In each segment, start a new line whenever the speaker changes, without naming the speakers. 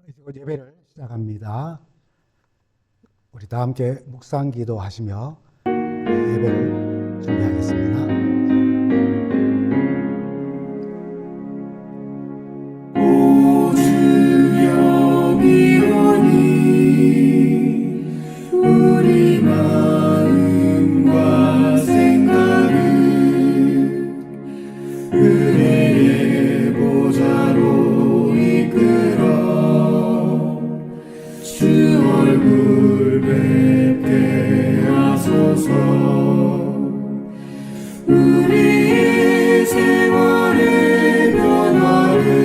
이제 곧 예배를 시작합니다. 우리 다 함께 묵상기도 하시며 예배를 준비하겠습니다.
오 주여 비오니 우리 마음과 생각을 은혜의 보좌로 이끌어 주 얼굴 뵙게 하소서. 우리의 생활의 변화를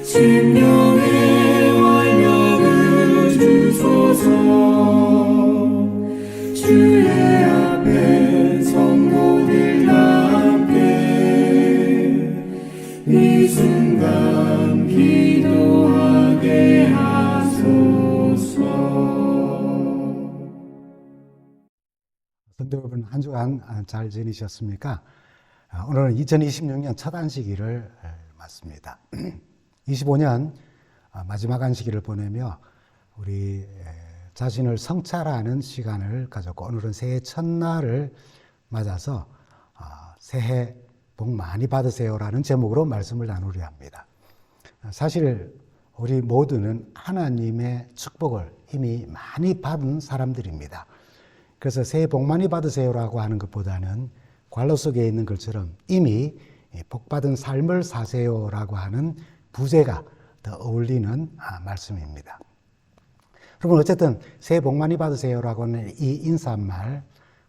심령의 활력을 주소서. 주의 앞에 성도들과 함께 이 순간 기도하게 하소서.
성도 여러분, 한 주간 잘 지내셨습니까? 오늘은 2026년 첫 안식일을 맞습니다. 25년 마지막 안식일을 보내며 우리 자신을 성찰하는 시간을 가졌고, 오늘은 새해 첫날을 맞아서 새해 복 많이 받으세요라는 제목으로 말씀을 나누려 합니다. 사실 우리 모두는 하나님의 축복을 이미 많이 받은 사람들입니다. 그래서 새해 복 많이 받으세요라고 하는 것보다는 관로 속에 있는 것처럼 이미 복 받은 삶을 사세요라고 하는 부제가 더 어울리는 말씀입니다. 여러분, 어쨌든 새해 복 많이 받으세요라고 하는 이 인사말,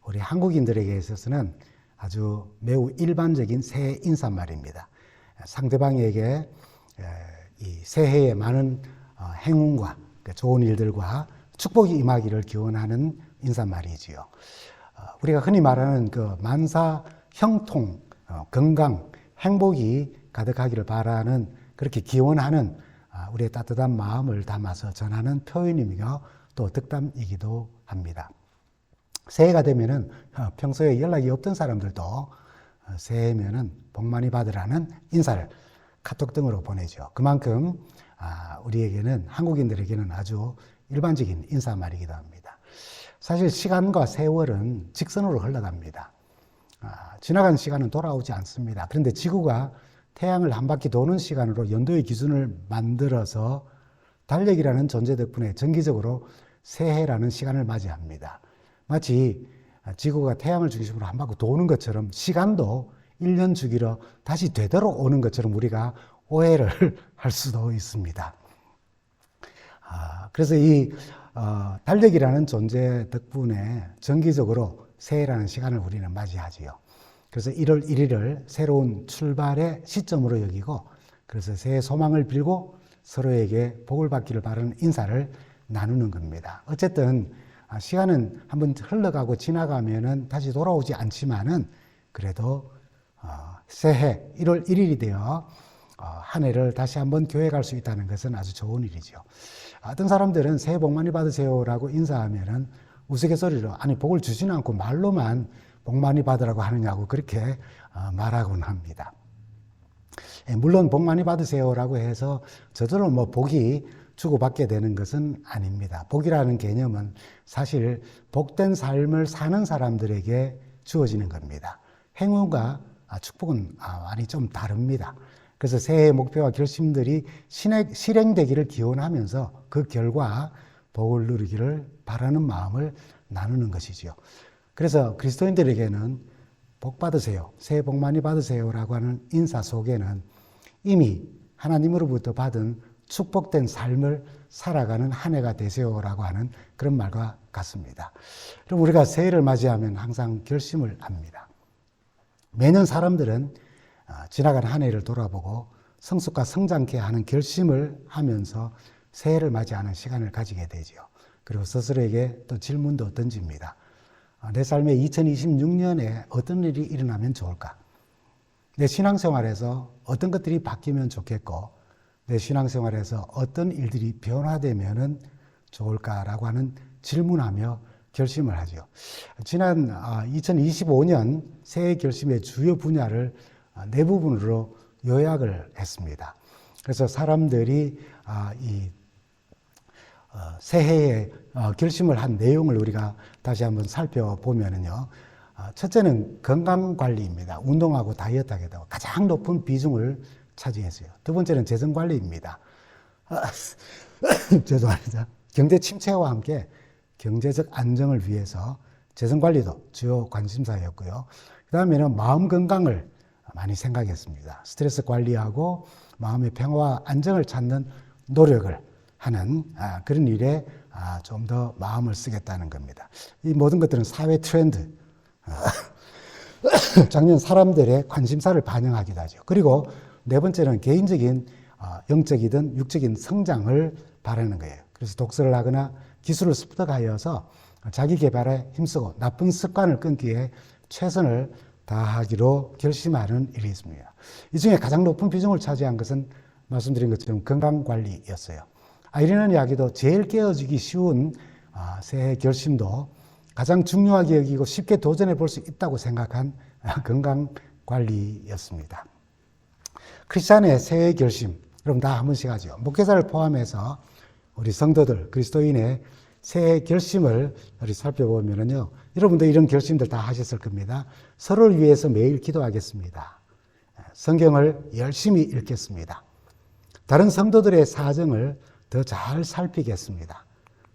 우리 한국인들에게 있어서는 아주 매우 일반적인 새해 인사말입니다. 상대방에게 이 새해에 많은 행운과 좋은 일들과 축복이 임하기를 기원하는 인사말이지요. 우리가 흔히 말하는 그 만사 형통, 건강, 행복이 가득하기를 바라는, 그렇게 기원하는 우리의 따뜻한 마음을 담아서 전하는 표현이며 또 덕담이기도 합니다. 새해가 되면은 평소에 연락이 없던 사람들도 새해면은 복 많이 받으라는 인사를 카톡 등으로 보내죠. 그만큼 우리에게는, 한국인들에게는 아주 일반적인 인사말이기도 합니다. 사실 시간과 세월은 직선으로 흘러갑니다. 지나간 시간은 돌아오지 않습니다. 그런데 지구가 태양을 한 바퀴 도는 시간으로 연도의 기준을 만들어서 달력이라는 존재 덕분에 정기적으로 새해라는 시간을 맞이합니다. 마치 지구가 태양을 중심으로 한 바퀴 도는 것처럼 시간도 1년 주기로 다시 되돌아오는 것처럼 우리가 오해를 할 수도 있습니다. 그래서 이 달력이라는 존재 덕분에 정기적으로 새해라는 시간을 우리는 맞이하지요. 그래서 1월 1일을 새로운 출발의 시점으로 여기고, 그래서 새해 소망을 빌고 서로에게 복을 받기를 바라는 인사를 나누는 겁니다. 어쨌든 시간은 한번 흘러가고 지나가면은 다시 돌아오지 않지만은, 그래도 새해 1월 1일이 되어 한 해를 다시 한번 교회 갈 수 있다는 것은 아주 좋은 일이죠. 어떤 사람들은 새해 복 많이 받으세요라고 인사하면은 우스갯소리로, 아니 복을 주지는 않고 말로만 복 많이 받으라고 하느냐고 그렇게 말하곤 합니다. 물론 복 많이 받으세요라고 해서 저절로 뭐 복이 주고받게 되는 것은 아닙니다. 복이라는 개념은 사실 복된 삶을 사는 사람들에게 주어지는 겁니다. 행운과 축복은 많이 좀 다릅니다. 그래서 새해의 목표와 결심들이 실행되기를 기원하면서 그 결과 복을 누리기를 바라는 마음을 나누는 것이죠. 그래서 그리스도인들에게는 복 받으세요, 새해 복 많이 받으세요라고 하는 인사 속에는 이미 하나님으로부터 받은 축복된 삶을 살아가는 한 해가 되세요라고 하는 그런 말과 같습니다. 그럼 우리가 새해를 맞이하면 항상 결심을 합니다. 매년 사람들은 지나간 한 해를 돌아보고 성숙과 성장케 하는 결심을 하면서 새해를 맞이하는 시간을 가지게 되죠. 그리고 스스로에게 또 질문도 던집니다. 내 삶에 2026년에 어떤 일이 일어나면 좋을까? 내 신앙생활에서 어떤 것들이 바뀌면 좋겠고, 내 신앙생활에서 어떤 일들이 변화되면 좋을까라고 하는 질문하며 결심을 하죠. 지난 2025년 새해 결심의 주요 분야를 네 부분으로 요약을 했습니다. 그래서 사람들이 새해에 결심을 한 내용을 우리가 다시 한번 살펴보면은요. 첫째는 건강관리입니다. 운동하고 다이어트하겠다고 가장 높은 비중을 차지했어요. 두 번째는 재정관리입니다. 죄송합니다. 경제 침체와 함께 경제적 안정을 위해서 재정관리도 주요 관심사였고요. 그 다음에는 마음 건강을 많이 생각했습니다. 스트레스 관리하고 마음의 평화와 안정을 찾는 노력을 하는 그런 일에 좀 더 마음을 쓰겠다는 겁니다. 이 모든 것들은 사회 트렌드, 작년 사람들의 관심사를 반영하기도 하죠. 그리고 네 번째는 개인적인 영적이든 육적인 성장을 바라는 거예요. 그래서 독서를 하거나 기술을 습득하여서 자기 개발에 힘쓰고 나쁜 습관을 끊기에 최선을 다하기로 결심하는 일이 있습니다. 이 중에 가장 높은 비중을 차지한 것은 말씀드린 것처럼 건강관리였어요. 이러는 이야기도 제일 깨어지기 쉬운 새해 결심도 가장 중요하게 여기고 쉽게 도전해 볼 수 있다고 생각한 건강관리였습니다. 크리스찬의 새해 결심, 여러분 다 한 번씩 하죠. 목회자를 포함해서 우리 성도들, 그리스도인의 새해 결심을 우리 살펴보면요. 여러분도 이런 결심들 다 하셨을 겁니다. 서로를 위해서 매일 기도하겠습니다. 성경을 열심히 읽겠습니다. 다른 성도들의 사정을 더 잘 살피겠습니다.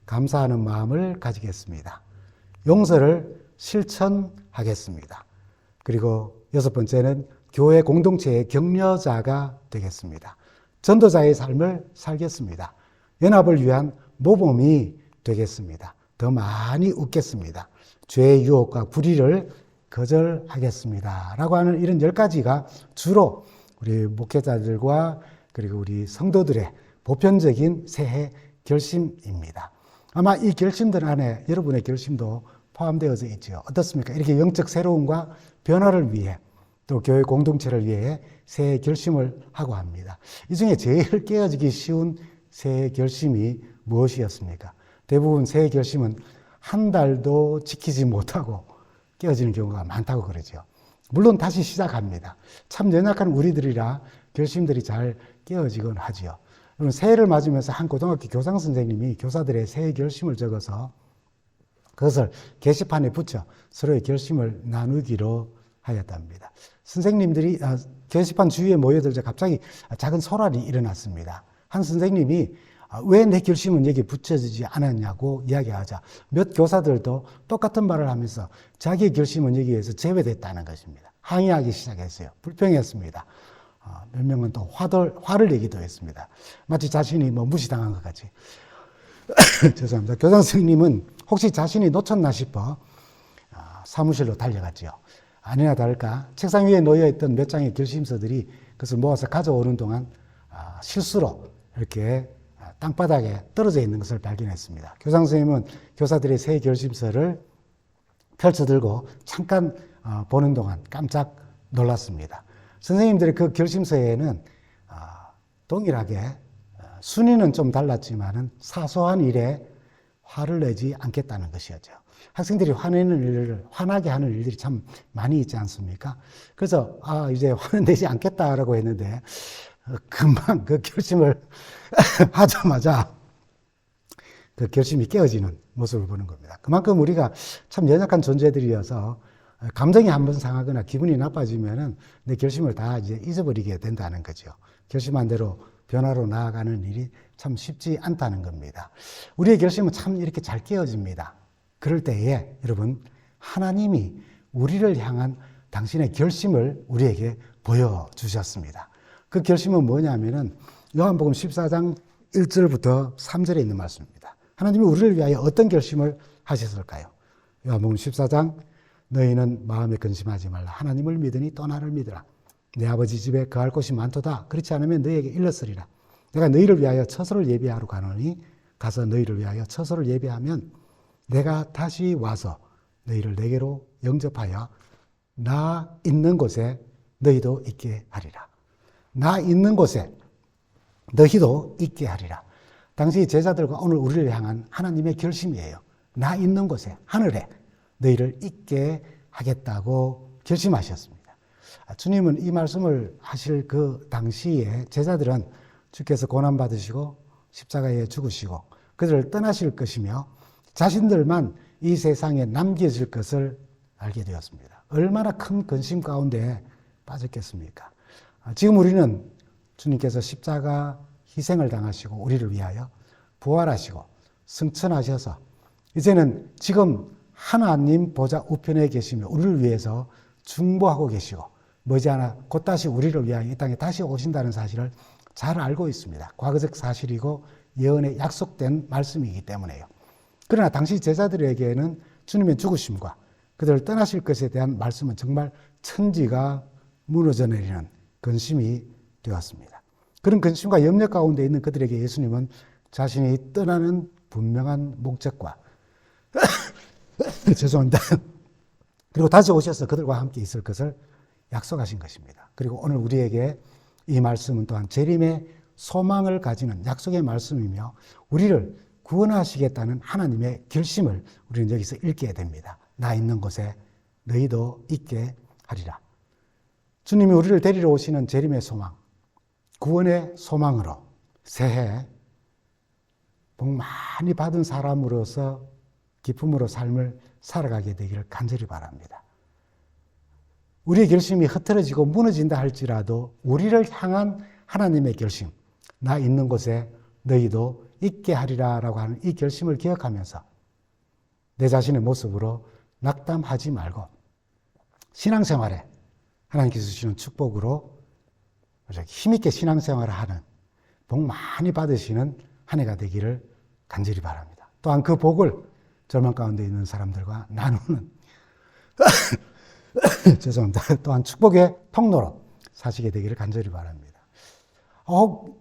감사하는 마음을 가지겠습니다. 용서를 실천하겠습니다. 그리고 여섯 번째는 교회 공동체의 격려자가 되겠습니다. 전도자의 삶을 살겠습니다. 연합을 위한 모범이 되겠습니다. 더 많이 웃겠습니다. 죄의 유혹과 불의를 거절하겠습니다. 라고 하는 이런 10가지가 주로 우리 목회자들과 그리고 우리 성도들의 보편적인 새해 결심입니다. 아마 이 결심들 안에 여러분의 결심도 포함되어져 있죠. 어떻습니까? 이렇게 영적 새로움과 변화를 위해 또 교회 공동체를 위해 새해 결심을 하고 합니다. 이 중에 제일 깨어지기 쉬운 새해 결심이 무엇이었습니까? 대부분 새해 결심은 한 달도 지키지 못하고 깨어지는 경우가 많다고 그러죠. 물론 다시 시작합니다. 참 연약한 우리들이라 결심들이 잘 깨어지곤 하지요. 새해를 맞으면서 한 고등학교 교장 선생님이 교사들의 새해 결심을 적어서 그것을 게시판에 붙여 서로의 결심을 나누기로 하였답니다. 선생님들이 게시판 주위에 모여들자 갑자기 작은 소란이 일어났습니다. 한 선생님이 왜 내 결심은 여기 붙여지지 않았냐고 이야기하자 몇 교사들도 똑같은 말을 하면서 자기의 결심은 여기에서 제외됐다는 것입니다. 항의하기 시작했어요. 불평했습니다. 몇 명은 또 화를 내기도 했습니다. 마치 자신이 무시당한 것 같이. 죄송합니다. 교장 선생님은 혹시 자신이 놓쳤나 싶어 사무실로 달려갔지요. 아니나 다를까 책상 위에 놓여있던 몇 장의 결심서들이 그것을 모아서 가져오는 동안 실수로 이렇게 땅바닥에 떨어져 있는 것을 발견했습니다. 교장 선생님은 교사들의 새 결심서를 펼쳐들고 잠깐 보는 동안 깜짝 놀랐습니다. 선생님들의 그 결심서에는 동일하게 순위는 좀 달랐지만은 사소한 일에 화를 내지 않겠다는 것이었죠. 학생들이 화나게 하는 일들이 참 많이 있지 않습니까? 그래서 이제 화는 내지 않겠다라고 했는데 금방 그 결심을 하자마자 그 결심이 깨어지는 모습을 보는 겁니다. 그만큼 우리가 참 연약한 존재들이어서 감정이 한번 상하거나 기분이 나빠지면은 내 결심을 다 이제 잊어버리게 된다는 거죠. 결심한 대로 변화로 나아가는 일이 참 쉽지 않다는 겁니다. 우리의 결심은 참 이렇게 잘 깨어집니다. 그럴 때에 여러분 하나님이 우리를 향한 당신의 결심을 우리에게 보여주셨습니다. 그 결심은 뭐냐면은 요한복음 14장 1절부터 3절에 있는 말씀입니다. 하나님이 우리를 위하여 어떤 결심을 하셨을까요? 요한복음 14장 너희는 마음에 근심하지 말라. 하나님을 믿으니 또 나를 믿으라. 내 아버지 집에 거할 곳이 많도다. 그렇지 않으면 너희에게 일렀으리라. 내가 너희를 위하여 처소를 예비하러 가노니 가서 너희를 위하여 처소를 예비하면 내가 다시 와서 너희를 내게로 영접하여 나 있는 곳에 너희도 있게 하리라. 나 있는 곳에 너희도 있게 하리라. 당시 제자들과 오늘 우리를 향한 하나님의 결심이에요. 나 있는 곳에 하늘에 너희를 있게 하겠다고 결심하셨습니다. 주님은 이 말씀을 하실 그 당시에 제자들은 주께서 고난받으시고 십자가에 죽으시고 그들을 떠나실 것이며 자신들만 이 세상에 남겨질 것을 알게 되었습니다. 얼마나 큰 근심 가운데 빠졌겠습니까? 지금 우리는 주님께서 십자가 희생을 당하시고 우리를 위하여 부활하시고 승천하셔서 이제는 지금 하나님 보좌 우편에 계시며 우리를 위해서 중보하고 계시고 머지않아 곧 다시 우리를 위하여 이 땅에 다시 오신다는 사실을 잘 알고 있습니다. 과거적 사실이고 예언에 약속된 말씀이기 때문에요. 그러나 당시 제자들에게는 주님의 죽으심과 그들을 떠나실 것에 대한 말씀은 정말 천지가 무너져 내리는 근심이 되었습니다. 그런 근심과 염려 가운데 있는 그들에게 예수님은 자신이 떠나는 분명한 목적과 죄송합니다. 그리고 다시 오셔서 그들과 함께 있을 것을 약속하신 것입니다. 그리고 오늘 우리에게 이 말씀은 또한 재림의 소망을 가지는 약속의 말씀이며 우리를 구원하시겠다는 하나님의 결심을 우리는 여기서 읽게 됩니다. 나 있는 곳에 너희도 있게 하리라. 주님이 우리를 데리러 오시는 재림의 소망, 구원의 소망으로 새해 복 많이 받은 사람으로서 기쁨으로 삶을 살아가게 되기를 간절히 바랍니다. 우리의 결심이 흐트러지고 무너진다 할지라도 우리를 향한 하나님의 결심, 나 있는 곳에 너희도 있게 하리라라고 하는 이 결심을 기억하면서 내 자신의 모습으로 낙담하지 말고 신앙생활에 하나님께서 주시는 축복으로 힘있게 신앙생활을 하는 복 많이 받으시는 한 해가 되기를 간절히 바랍니다. 또한 그 복을 절망 가운데 있는 사람들과 나누는 죄송합니다. 또한 축복의 통로로 사시게 되기를 간절히 바랍니다.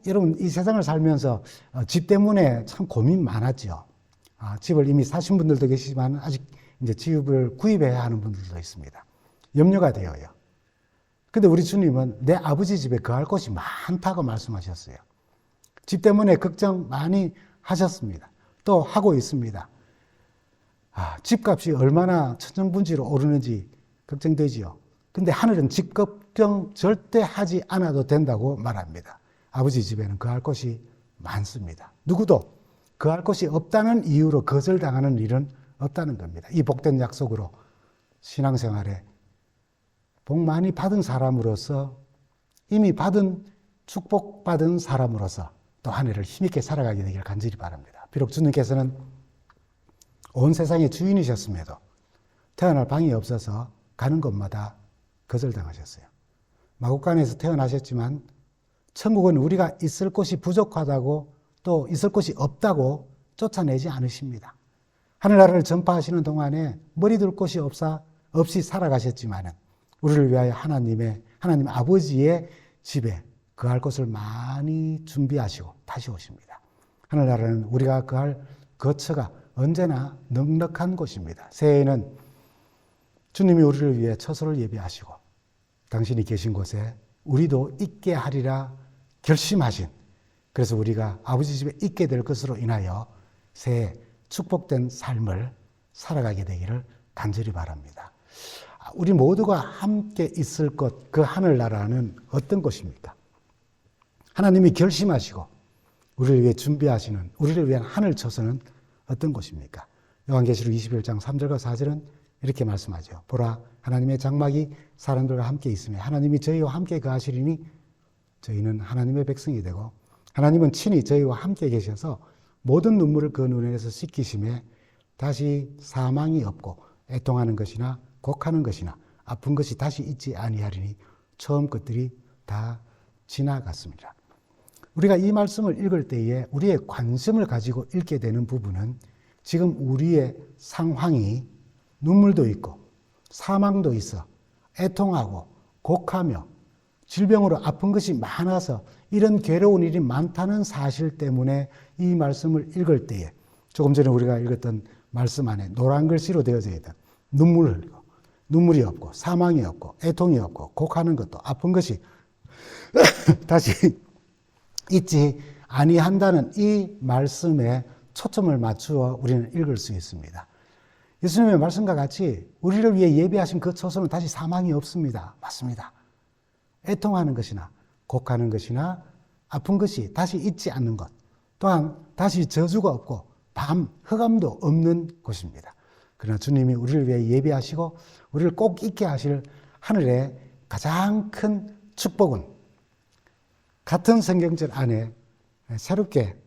여러분 이 세상을 살면서 집 때문에 참 고민 많았죠. 집을 이미 사신 분들도 계시지만 아직 이제 집을 구입해야 하는 분들도 있습니다. 염려가 되어요. 근데 우리 주님은 내 아버지 집에 거할 곳이 많다고 말씀하셨어요. 집 때문에 걱정 많이 하셨습니다. 또 하고 있습니다. 집값이 얼마나 천정부지로 오르는지 걱정되지요. 근데 하늘은 집 걱정 절대 하지 않아도 된다고 말합니다. 아버지 집에는 거할 곳이 많습니다. 누구도 거할 곳이 없다는 이유로 거절당하는 일은 없다는 겁니다. 이 복된 약속으로 신앙생활에 복 많이 받은 사람으로서 이미 받은 축복받은 사람으로서 또 한 해를 힘있게 살아가게 되기를 간절히 바랍니다. 비록 주님께서는 온 세상의 주인이셨음에도 태어날 방이 없어서 가는 곳마다 거절당하셨어요. 마국간에서 태어나셨지만 천국은 우리가 있을 곳이 부족하다고 또 있을 곳이 없다고 쫓아내지 않으십니다. 하늘나라를 전파하시는 동안에 머리 둘 곳이 없이 살아가셨지만은 우리를 위하여 하나님 아버지의 집에 거할 곳을 많이 준비하시고 다시 오십니다. 하늘나라는 우리가 거할 거처가 언제나 넉넉한 곳입니다. 새해에는 주님이 우리를 위해 처소를 예비하시고 당신이 계신 곳에 우리도 있게 하리라 결심하신, 그래서 우리가 아버지 집에 있게 될 것으로 인하여 새해 축복된 삶을 살아가게 되기를 간절히 바랍니다. 우리 모두가 함께 있을 것, 그 하늘나라는 어떤 곳입니까? 하나님이 결심하시고 우리를 위해 준비하시는, 우리를 위한 하늘 처소는 어떤 곳입니까? 요한계시록 21장 3절과 4절은 이렇게 말씀하죠. 보라, 하나님의 장막이 사람들과 함께 있으며 하나님이 저희와 함께 거하시리니 저희는 하나님의 백성이 되고 하나님은 친히 저희와 함께 계셔서 모든 눈물을 그 눈에서 씻기심에 다시 사망이 없고 애통하는 것이나 곡하는 것이나 아픈 것이 다시 있지 아니하리니 처음 것들이 다 지나갔습니다. 우리가 이 말씀을 읽을 때에 우리의 관심을 가지고 읽게 되는 부분은 지금 우리의 상황이 눈물도 있고 사망도 있어 애통하고 곡하며 질병으로 아픈 것이 많아서 이런 괴로운 일이 많다는 사실 때문에 이 말씀을 읽을 때에 조금 전에 우리가 읽었던 말씀 안에 노란 글씨로 되어져 있던 눈물을 흘리고 눈물이 없고 사망이 없고 애통이 없고 곡하는 것도 아픈 것이 다시 있지 아니한다는 이 말씀에 초점을 맞추어 우리는 읽을 수 있습니다. 예수님의 말씀과 같이 우리를 위해 예비하신 그 처소는 다시 사망이 없습니다. 맞습니다. 애통하는 것이나 곡하는 것이나 아픈 것이 다시 있지 않는 것, 또한 다시 저주가 없고 밤 흑암도 없는 곳입니다. 그러나 주님이 우리를 위해 예비하시고 우리를 꼭 있게 하실 하늘의 가장 큰 축복은 같은 성경절 안에 새롭게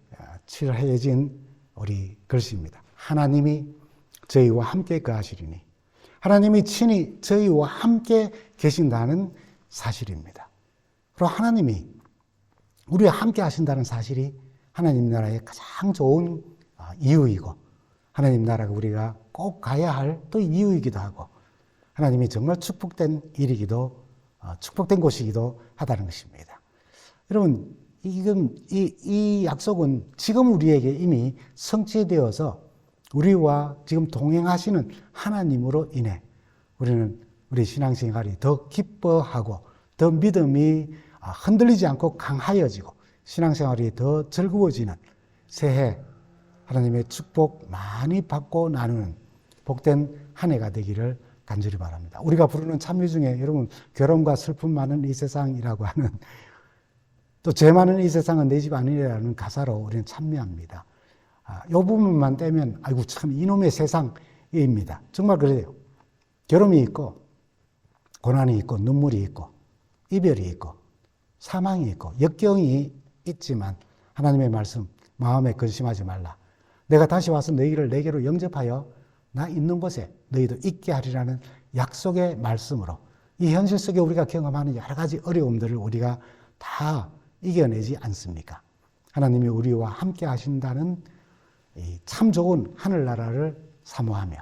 칠해진 우리 글씨입니다. 하나님이 저희와 함께 거하시리니, 하나님이 친히 저희와 함께 계신다는 사실입니다. 그리고 하나님이 우리와 함께 하신다는 사실이 하나님 나라의 가장 좋은 이유이고, 하나님 나라가 우리가 꼭 가야 할 또 이유이기도 하고, 하나님이 정말 축복된 일이기도, 축복된 곳이기도 하다는 것입니다. 여러분, 이 약속은 지금 우리에게 이미 성취되어서 우리와 지금 동행하시는 하나님으로 인해 우리는 우리 신앙생활이 더 기뻐하고 더 믿음이 흔들리지 않고 강하여지고 신앙생활이 더 즐거워지는 새해 하나님의 축복 많이 받고 나누는 복된 한 해가 되기를 간절히 바랍니다. 우리가 부르는 찬미 중에 여러분, 괴로움과 슬픔 많은 이 세상이라고 하는, 또 죄 많은 이 세상은 내 집 아니라는 가사로 우리는 찬미합니다. 이 부분만 떼면 아이고 참 이놈의 세상입니다. 정말 그래요. 괴로움이 있고 고난이 있고 눈물이 있고 이별이 있고 사망이 있고 역경이 있지만 하나님의 말씀, 마음에 근심하지 말라. 내가 다시 와서 너희를 내게로 영접하여 나 있는 곳에 너희도 있게 하리라는 약속의 말씀으로 이 현실 속에 우리가 경험하는 여러 가지 어려움들을 우리가 다 이겨내지 않습니까? 하나님이 우리와 함께 하신다는 이 참 좋은 하늘나라를 사모하며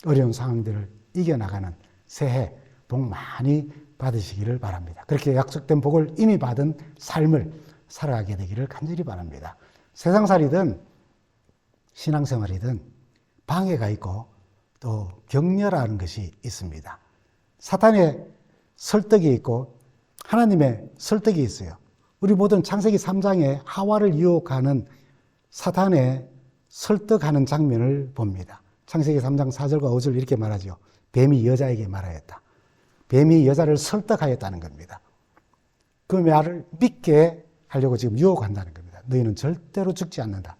어려운 상황들을 이겨나가는 새해 복 많이 받으시기를 바랍니다. 그렇게 약속된 복을 이미 받은 삶을 살아가게 되기를 간절히 바랍니다. 세상살이든 신앙생활이든 방해가 있고 또 격려라는 것이 있습니다. 사탄의 설득이 있고 하나님의 설득이 있어요. 우리 모든 창세기 3장에 하와를 유혹하는 사탄의 설득하는 장면을 봅니다. 창세기 3장 4절과 5절 이렇게 말하죠. 뱀이 여자에게 말하였다. 뱀이 여자를 설득하였다는 겁니다. 그 말을 믿게 하려고 지금 유혹한다는 겁니다. 너희는 절대로 죽지 않는다.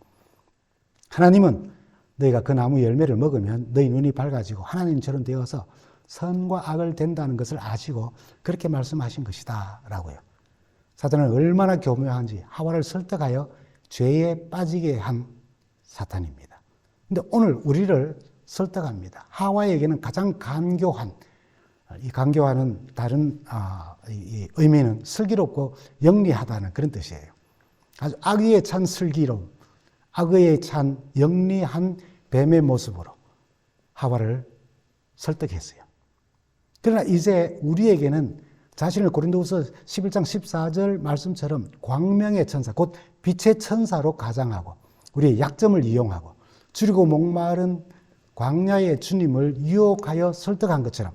하나님은 너희가 그 나무 열매를 먹으면 너희 눈이 밝아지고 하나님처럼 되어서 선과 악을 된다는 것을 아시고 그렇게 말씀하신 것이다 라고요. 사탄은 얼마나 교묘한지 하와를 설득하여 죄에 빠지게 한 사탄입니다. 근데 오늘 우리를 설득합니다. 하와에게는 가장 간교한, 이 간교하는 다른 이 의미는 슬기롭고 영리하다는 그런 뜻이에요. 아주 악의에 찬 슬기로움, 악의에 찬 영리한 뱀의 모습으로 하와를 설득했어요. 그러나 이제 우리에게는 자신을 고린도후서 11장 14절 말씀처럼 광명의 천사, 곧 빛의 천사로 가장하고 우리의 약점을 이용하고 줄이고 목마른 광야의 주님을 유혹하여 설득한 것처럼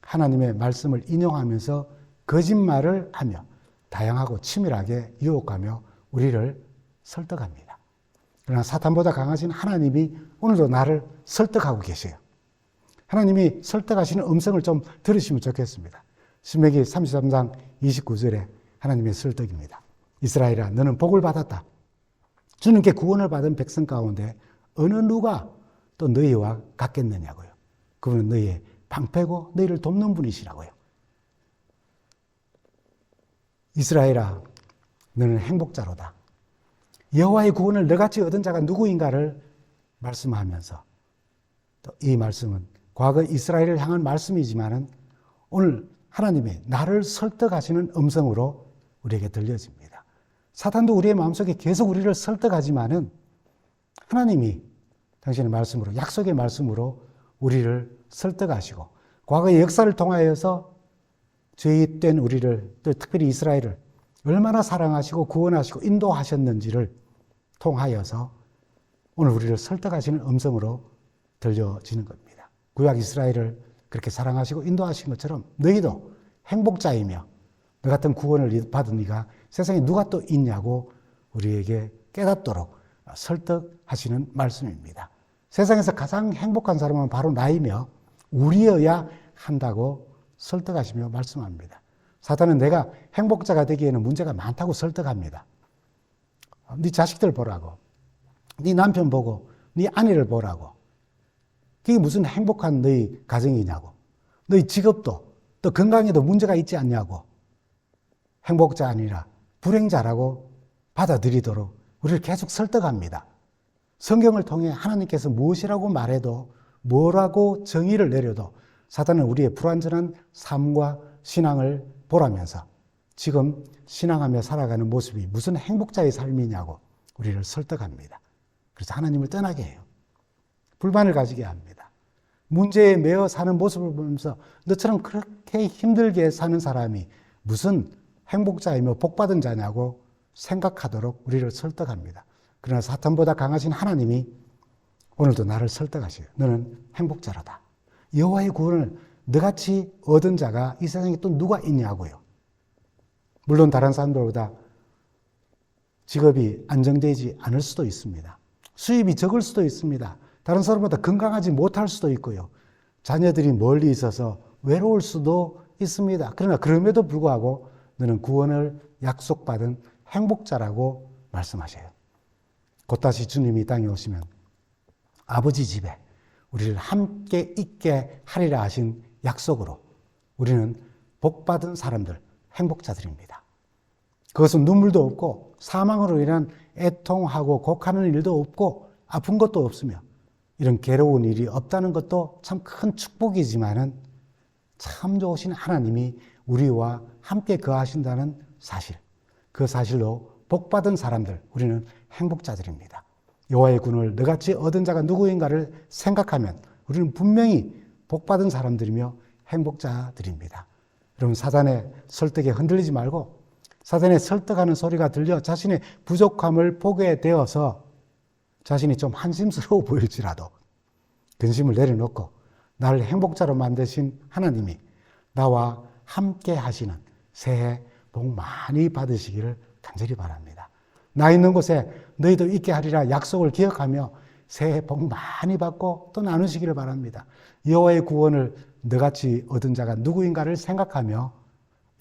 하나님의 말씀을 인용하면서 거짓말을 하며 다양하고 치밀하게 유혹하며 우리를 설득합니다. 그러나 사탄보다 강하신 하나님이 오늘도 나를 설득하고 계세요. 하나님이 설득하시는 음성을 좀 들으시면 좋겠습니다. 신명기 33장 29절에 하나님의 설득입니다. 이스라엘아, 너는 복을 받았다. 주님께 구원을 받은 백성 가운데 어느 누가 또 너희와 같겠느냐고요. 그분은 너희의 방패고 너희를 돕는 분이시라고요. 이스라엘아, 너는 행복자로다. 여호와의 구원을 너같이 얻은 자가 누구인가를 말씀하면서 또 이 말씀은 과거 이스라엘을 향한 말씀이지만은 오늘 하나님의 나를 설득하시는 음성으로 우리에게 들려집니다. 사탄도 우리의 마음속에 계속 우리를 설득하지만은 하나님이 당신의 말씀으로, 약속의 말씀으로 우리를 설득하시고 과거의 역사를 통하여서 죄된 우리를, 또 특별히 이스라엘을 얼마나 사랑하시고 구원하시고 인도하셨는지를 통하여서 오늘 우리를 설득하시는 음성으로 들려지는 겁니다. 구약 이스라엘을 그렇게 사랑하시고 인도하신 것처럼 너희도 행복자이며 너 같은 구원을 받은 네가 세상에 누가 또 있냐고 우리에게 깨닫도록 설득하시는 말씀입니다. 세상에서 가장 행복한 사람은 바로 나이며 우리여야 한다고 설득하시며 말씀합니다. 사탄은 내가 행복자가 되기에는 문제가 많다고 설득합니다. 네 자식들 보라고, 네 남편 보고, 네 아내를 보라고. 그게 무슨 행복한 너희 가정이냐고. 너희 직업도 또 건강에도 문제가 있지 않냐고. 행복자 아니라 불행자라고 받아들이도록 우리를 계속 설득합니다. 성경을 통해 하나님께서 무엇이라고 말해도 뭐라고 정의를 내려도 사탄은 우리의 불완전한 삶과 신앙을 보라면서 지금 신앙하며 살아가는 모습이 무슨 행복자의 삶이냐고 우리를 설득합니다. 그래서 하나님을 떠나게 해요. 불만을 가지게 합니다. 문제에 매여 사는 모습을 보면서 너처럼 그렇게 힘들게 사는 사람이 무슨 행복자이며 복받은 자냐고 생각하도록 우리를 설득합니다. 그러나 사탄보다 강하신 하나님이 오늘도 나를 설득하셔요. 너는 행복자로다. 여호와의 구원을 너같이 얻은 자가 이 세상에 또 누가 있냐고요. 물론 다른 사람들보다 직업이 안정되지 않을 수도 있습니다. 수입이 적을 수도 있습니다. 다른 사람보다 건강하지 못할 수도 있고요. 자녀들이 멀리 있어서 외로울 수도 있습니다. 그러나 그럼에도 불구하고 너는 구원을 약속받은 행복자라고 말씀하셔요. 곧 다시 주님이 이 땅에 오시면 아버지 집에 우리를 함께 있게 하리라 하신 약속으로 우리는 복받은 사람들, 행복자들입니다. 그것은 눈물도 없고 사망으로 인한 애통하고 곡하는 일도 없고 아픈 것도 없으며 이런 괴로운 일이 없다는 것도 참 큰 축복이지만은 참 좋으신 하나님이 우리와 함께 거하신다는 사실, 그 사실로 복받은 사람들, 우리는 행복자들입니다. 여호와의 군을 너같이 얻은 자가 누구인가를 생각하면 우리는 분명히 복받은 사람들이며 행복자들입니다. 여러분, 사단의 설득에 흔들리지 말고 사단의 설득하는 소리가 들려 자신의 부족함을 보게 되어서 자신이 좀 한심스러워 보일지라도 근심을 내려놓고 나를 행복자로 만드신 하나님이 나와 함께 하시는 새해 복 많이 받으시기를 간절히 바랍니다. 나 있는 곳에 너희도 있게 하리라 약속을 기억하며 새해 복 많이 받고 또 나누시기를 바랍니다. 여호와의 구원을 너같이 얻은 자가 누구인가를 생각하며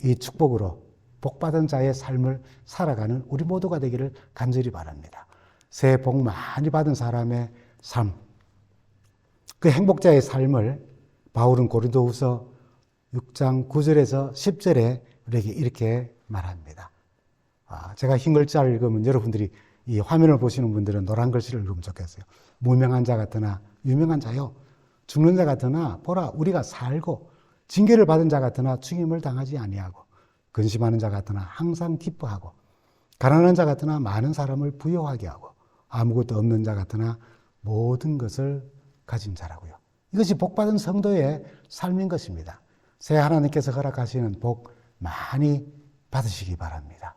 이 축복으로 복받은 자의 삶을 살아가는 우리 모두가 되기를 간절히 바랍니다. 새해 복 많이 받은 사람의 삶, 그 행복자의 삶을 바울은 고린도후서 6장 9절에서 10절에 우리에게 이렇게 말합니다. 제가 흰 글자를 읽으면 여러분들이 이 화면을 보시는 분들은 노란 글씨를 읽으면 좋겠어요. 무명한 자 같으나 유명한 자요, 죽는 자 같으나 보라 우리가 살고, 징계를 받은 자 같으나 죽임을 당하지 아니하고, 근심하는 자 같으나 항상 기뻐하고, 가난한 자 같으나 많은 사람을 부요하게 하고, 아무것도 없는 자 같으나 모든 것을 가진 자라고요. 이것이 복받은 성도의 삶인 것입니다. 새 하나님께서 허락하시는 복 많이 받으시기 바랍니다.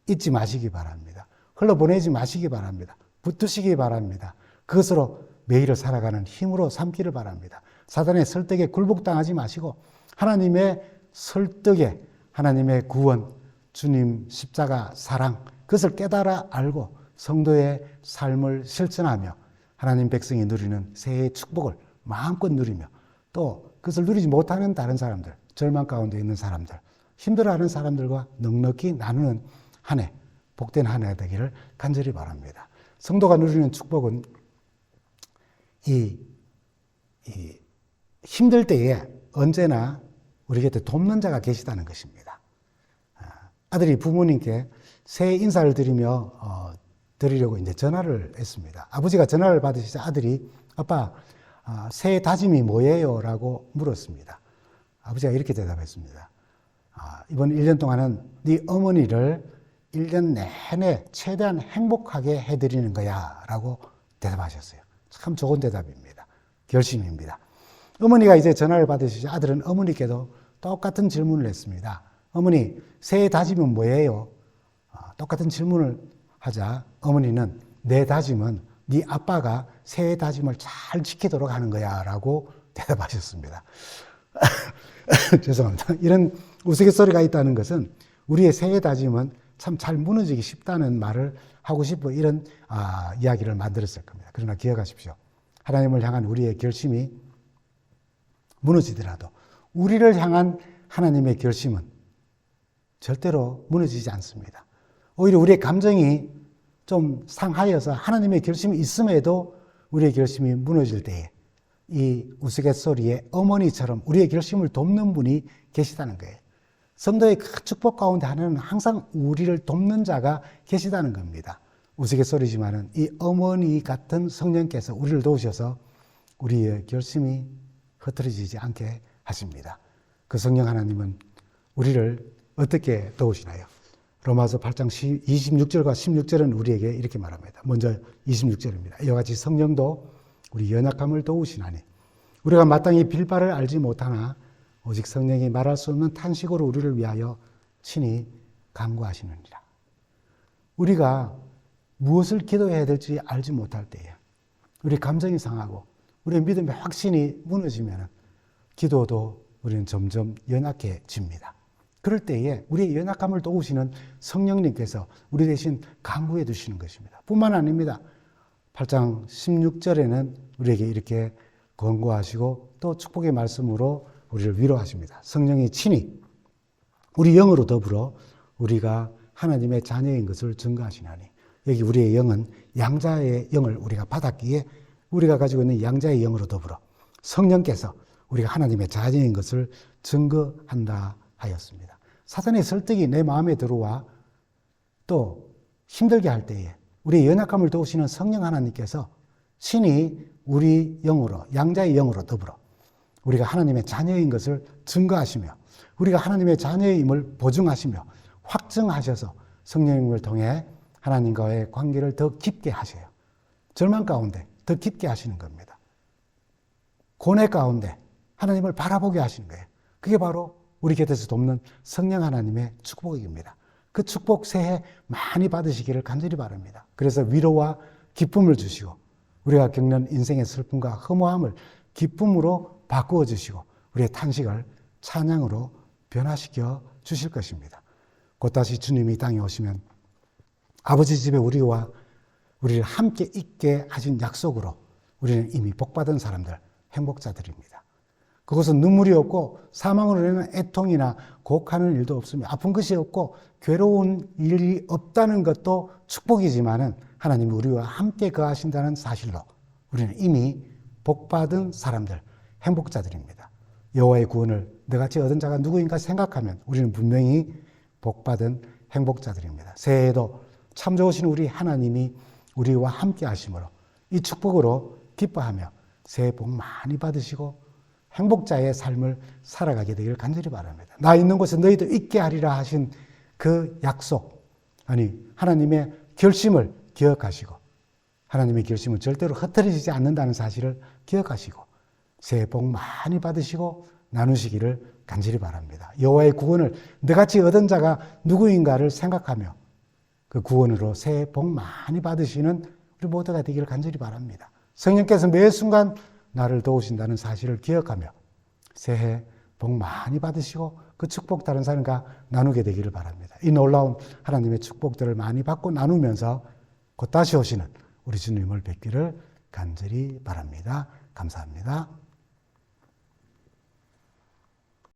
잊지 마시기 바랍니다. 흘러보내지 마시기 바랍니다. 붙드시기 바랍니다. 그것으로 매일을 살아가는 힘으로 삼기를 바랍니다. 사단의 설득에 굴복당하지 마시고 하나님의 설득에, 하나님의 구원, 주님 십자가 사랑, 그것을 깨달아 알고 성도의 삶을 실천하며 하나님 백성이 누리는 새해의 축복을 마음껏 누리며 또 그것을 누리지 못하는 다른 사람들, 절망 가운데 있는 사람들, 힘들어하는 사람들과 넉넉히 나누는 한 해, 복된 한 해 되기를 간절히 바랍니다. 성도가 누리는 축복은 이 힘들 때에 언제나 우리 곁에 돕는 자가 계시다는 것입니다. 아들이 부모님께 새해 인사를 드리려고 이제 전화를 했습니다. 아버지가 전화를 받으시자 아들이 아빠, 새해 다짐이 뭐예요? 라고 물었습니다. 아버지가 이렇게 대답했습니다. 이번 1년 동안은 네 어머니를 1년 내내 최대한 행복하게 해드리는 거야 라고 대답하셨어요. 참 좋은 대답입니다. 결심입니다. 어머니가 이제 전화를 받으시자 아들은 어머니께도 똑같은 질문을 했습니다. 어머니, 새해 다짐은 뭐예요? 똑같은 질문을 하자 어머니는 내 다짐은 네 아빠가 새해 다짐을 잘 지키도록 하는 거야 라고 대답하셨습니다. 죄송합니다. 이런 우스갯소리가 있다는 것은 우리의 새해 다짐은 참 잘 무너지기 쉽다는 말을 하고 싶어 이런 이야기를 만들었을 겁니다. 그러나 기억하십시오. 하나님을 향한 우리의 결심이 무너지더라도 우리를 향한 하나님의 결심은 절대로 무너지지 않습니다. 오히려 우리의 감정이 좀 상하여서 하나님의 결심이 있음에도 우리의 결심이 무너질 때에 이 우스갯소리의 어머니처럼 우리의 결심을 돕는 분이 계시다는 거예요. 성도의 큰 축복 가운데 하나는 항상 우리를 돕는 자가 계시다는 겁니다. 우스갯소리지만은 이 어머니 같은 성령께서 우리를 도우셔서 우리의 결심이 흐트러지지 않게 하십니다. 그 성령 하나님은 우리를 어떻게 도우시나요? 로마서 8장 26절과 16절은 우리에게 이렇게 말합니다. 먼저 26절입니다. 이와 같이 성령도 우리 연약함을 도우시나니 우리가 마땅히 빌 바를 알지 못하나 오직 성령이 말할 수 없는 탄식으로 우리를 위하여 친히 간구하시느니라. 우리가 무엇을 기도해야 될지 알지 못할 때에 우리 감정이 상하고 우리의 믿음의 확신이 무너지면 기도도 우리는 점점 연약해집니다. 그럴 때에 우리의 연약함을 도우시는 성령님께서 우리 대신 간구해 주시는 것입니다. 뿐만 아닙니다. 8장 16절에는 우리에게 이렇게 권고하시고 또 축복의 말씀으로 우리를 위로하십니다. 성령이 친히 우리 영으로 더불어 우리가 하나님의 자녀인 것을 증거하시나니, 여기 우리의 영은 양자의 영을 우리가 받았기에 우리가 가지고 있는 양자의 영으로 더불어 성령께서 우리가 하나님의 자녀인 것을 증거한다 하였습니다. 사탄의 설득이 내 마음에 들어와 또 힘들게 할 때에 우리의 연약함을 도우시는 성령 하나님께서 친히 우리 영으로, 양자의 영으로 더불어 우리가 하나님의 자녀인 것을 증거하시며 우리가 하나님의 자녀임을 보증하시며 확증하셔서 성령님을 통해 하나님과의 관계를 더 깊게 하셔요. 절망 가운데 더 깊게 하시는 겁니다. 고뇌 가운데 하나님을 바라보게 하시는 거예요. 그게 바로 우리 곁에서 돕는 성령 하나님의 축복입니다. 그 축복 새해 많이 받으시기를 간절히 바랍니다. 그래서 위로와 기쁨을 주시고 우리가 겪는 인생의 슬픔과 허무함을 기쁨으로 바꾸어 주시고 우리의 탄식을 찬양으로 변화시켜 주실 것입니다. 곧 다시 주님이 이 땅에 오시면 아버지 집에 우리를 함께 있게 하신 약속으로 우리는 이미 복받은 사람들, 행복자들입니다. 그것은 눈물이 없고 사망으로 인한 애통이나 곡하는 일도 없으며 아픈 것이 없고 괴로운 일이 없다는 것도 축복이지만은 하나님이 우리와 함께 거하신다는 사실로 우리는 이미 복받은 사람들, 행복자들입니다. 여호와의 구원을 너같이 얻은 자가 누구인가 생각하면 우리는 분명히 복받은 행복자들입니다. 새해에도 참 좋으신 우리 하나님이 우리와 함께 하심으로 이 축복으로 기뻐하며 새해 복 많이 받으시고 행복자의 삶을 살아가게 되기를 간절히 바랍니다. 나 있는 곳에 너희도 있게 하리라 하신 그 약속, 하나님의 결심을 기억하시고 하나님의 결심은 절대로 흩어지지 않는다는 사실을 기억하시고 새해 복 많이 받으시고 나누시기를 간절히 바랍니다. 여호와의 구원을 너같이 얻은 자가 누구인가를 생각하며 그 구원으로 새해 복 많이 받으시는 우리 모두가 되기를 간절히 바랍니다. 성령께서 매 순간 나를 도우신다는 사실을 기억하며 새해 복 많이 받으시고 그 축복 다른 사람과 나누게 되기를 바랍니다. 이 놀라운 하나님의 축복들을 많이 받고 나누면서 곧 다시 오시는 우리 주님을 뵙기를 간절히 바랍니다. 감사합니다.